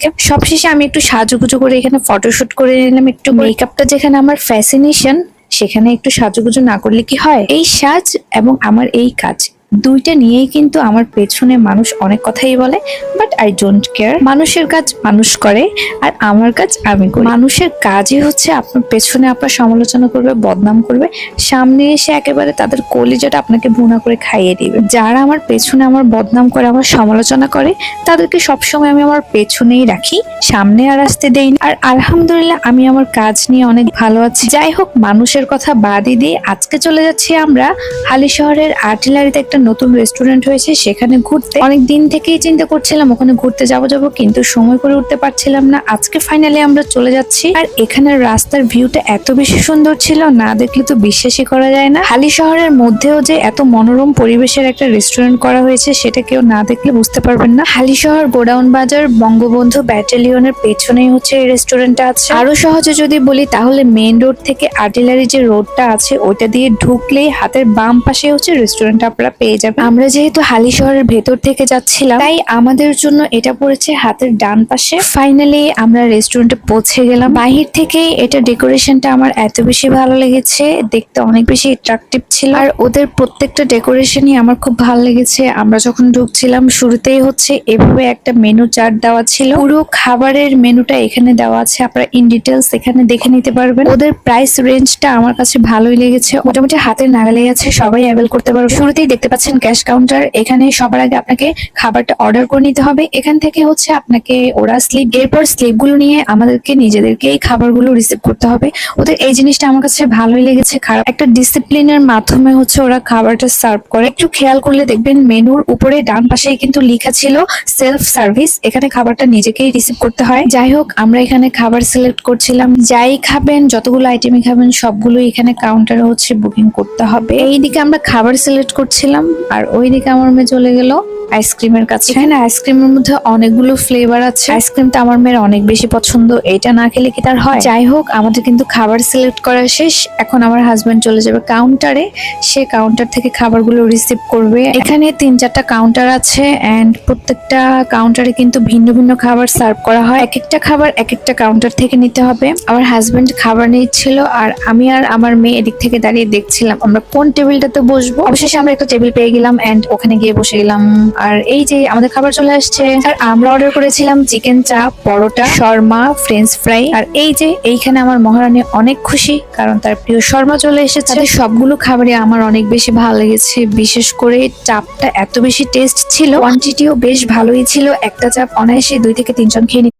থেকে। সবশেষে আমি একটু সাজুগুজু করে এখানে ফটোশুট করে নিলাম। একটু মেকআপটা যেখানে আমার ফ্যাসিনেশন, সেখানে একটু সাজুগুজু না করলে কি হয়। এই সাজ এবং আমার এই কাজ দুইটা নিয়েই কিন্তু আমার পেছনে মানুষ অনেক কথাই বলে, বাট আই ডোন্ট কেয়ার। মানুষের কাজ মানুষ করে, আর আমার কাজ আমি করি। মানুষের কাজই হচ্ছে আপনার পেছনে আপনার সমালোচনা করবে, বদনাম করবে, সামনে এসে একেবারে তাদের কলিজাটা আপনাকে ভুনা করে খাইয়ে দিবে। যারা আমার পেছনে আমার বদনাম করে, আমার সমালোচনা করে, তাদেরকে সবসময় আমি আমার পেছনেই রাখি, সামনে আর আসতে দেই না। আর আলহামদুলিল্লাহ আমি আমার কাজ নিয়ে অনেক ভালো আছি। যাই হোক, মানুষের কথা বাদই দিয়ে আজকে চলে যাচ্ছি আমরা হালি শহরের আর্টিলারিতে। একটা নতুন রেস্টুরেন্ট হয়েছে, সেখানে ঘুরতে। অনেক দিন থেকেই চিন্তা করছিলাম ওখানে ঘুরতে যাবো কিন্তু সময় করে উঠতে পারছিলাম না। আজকে ফাইনালি আমরা চলে যাচ্ছি। আর এখানের রাস্তার ভিউটা এত বেশি সুন্দর ছিল, না দেখলে তো বিশ্বাসই করা যায় না। হালি শহরের মধ্যেও যে এত মনোরম পরিবেশের একটা রেস্টুরেন্ট করা হয়েছে, সেটা কেউ না দেখলে বুঝতে পারবেন না। হালি শহর গোডাউন বাজার বঙ্গবন্ধু ব্যাটালিয়নের পেছনেই হচ্ছে এই রেস্টুরেন্টটা আছে। আরো সহজে যদি বলি তাহলে মেইন রোড থেকে আর্টিলারি যে রোডটা আছে ওইটা দিয়ে ঢুকলেই হাতের বাম পাশে হচ্ছে রেস্টুরেন্টটা আপনারা পেয়ে যাবেন। আমরা যেহেতু হালি শহরের ভেতর থেকে যাচ্ছিলাম, তাই আমাদের জন্য এটা পড়েছে হাতের ডান পাশে। ফাইনালি আমরা রেস্টুরেন্টে পৌঁছে গেলাম। বাহির থেকে এটা ডেকোরেশনটা আমার এত বেশি ভালো লেগেছে, দেখতে অনেক বেশি অ্যাট্রাকটিভ ছিল। আর ওদের প্রত্যেকটা ডেকোরেশনই আমার খুব ভালো লেগেছে। আমরা যখন ঢুকছিলাম শুরুতেই হচ্ছে এভাবে একটা মেনু চার্ট দেওয়া ছিল। পুরো খাবারের মেনুটা এখানে দেওয়া আছে, আপনারা ইন ডিটেলস এখানে দেখে নিতে পারবেন। ওদের প্রাইস রেঞ্জটা আমার কাছে ভালোই লেগেছে, মোটামুটি হাতের নাগালেই আছে, সবাই অ্যাভেল করতে পারবে। শুরুতেই দেখতে পাচ্ছেন ক্যাশ কাউন্টার। এখানে সবার আগে আপনাকে খাবারটা অর্ডার করে নিতে হবে। এখান থেকে হচ্ছে আপনাকে ওরা স্লিপ, এরপর স্লিপ গুলো নিয়ে আমাদেরকে নিজেদেরকে এই খাবারগুলো রিসিভ করতে হবে। ওদের এই জিনিসটা আমার কাছে ভালোই লেগেছে। খারাপ একটা ডিসিপ্লিনের মাধ্যমে হচ্ছে ওরা খাবারটা সার্ভ করে। একটু খেয়াল করলে দেখবেন মেনুর উপরে ডান পাশেই কিন্তু লেখা ছিল সেলফ সার্ভিস। এখানে খাবারটা নিজেকেই রিসিভ করতে হয়। যাই হোক, আমরা এখানে খাবার সিলেক্ট করছিলাম। যাই খাবেন, যতগুলো আইটেমই খাবেন, সবগুলো এখানে কাউন্টারে হচ্ছে বুকিং করতে হবে। এইদিকে আমরা খাবার সিলেক্ট করছিলাম, আর ওইদিকে আমার মেয়ে চলে গেল আইসক্রিমের কাছে। এখানে আইসক্রিমের মধ্যে অনেকগুলো ফ্লেভার আছে। আইসক্রিমটা আমার মেয়ের অনেক বেশি পছন্দ, এটা না খেলে কি তার হয়। যাই হোক, আমাদের কিন্তু খাবার সিলেক্ট করা শেষ। এখন আমার হাজবেন্ড চলে যাবে কাউন্টারে, সে কাউন্টার থেকে খাবারগুলো রিসিভ করবে। এখানে 3-4টা কাউন্টার আছে, এন্ড প্রত্যেকটা কাউন্টারে কিন্তু ভিন্ন ভিন্ন খাবার সার্ভ করা হয়। এক একটা খাবার এক একটা কাউন্টার থেকে নিতে হবে। আমার হাজবেন্ড খাবার নিচ্ছিল, আর আমি আর আমার মেয়ে এদিক থেকে দাঁড়িয়ে দেখছিলাম আমরা কোন টেবিলটাতে বসবো। অবশেষে আমরা একটা টেবিল পেয়ে গেলাম, এন্ড ওখানে গিয়ে বসে গেলাম। আর এই যে আমাদের খাবার চলে আসছে। আর আমরা অর্ডার করেছিলাম চিকেন চাপ, পরোটা, শর্মা, ফ্রেঞ্চ ফ্রাই। আর এই যে এইখানে আমার মহারানী অনেক খুশি, কারণ তার প্রিয় শর্মা চলে এসেছে। সবগুলো খাবারই আমার অনেক বেশি ভালো লেগেছে। বিশেষ করে চাপটা এত বেশি টেস্ট ছিল, কোয়ান্টিটিও বেশ ভালোই ছিল। একটা চাপ অনায়াসে 2 থেকে 3 জন খেয়ে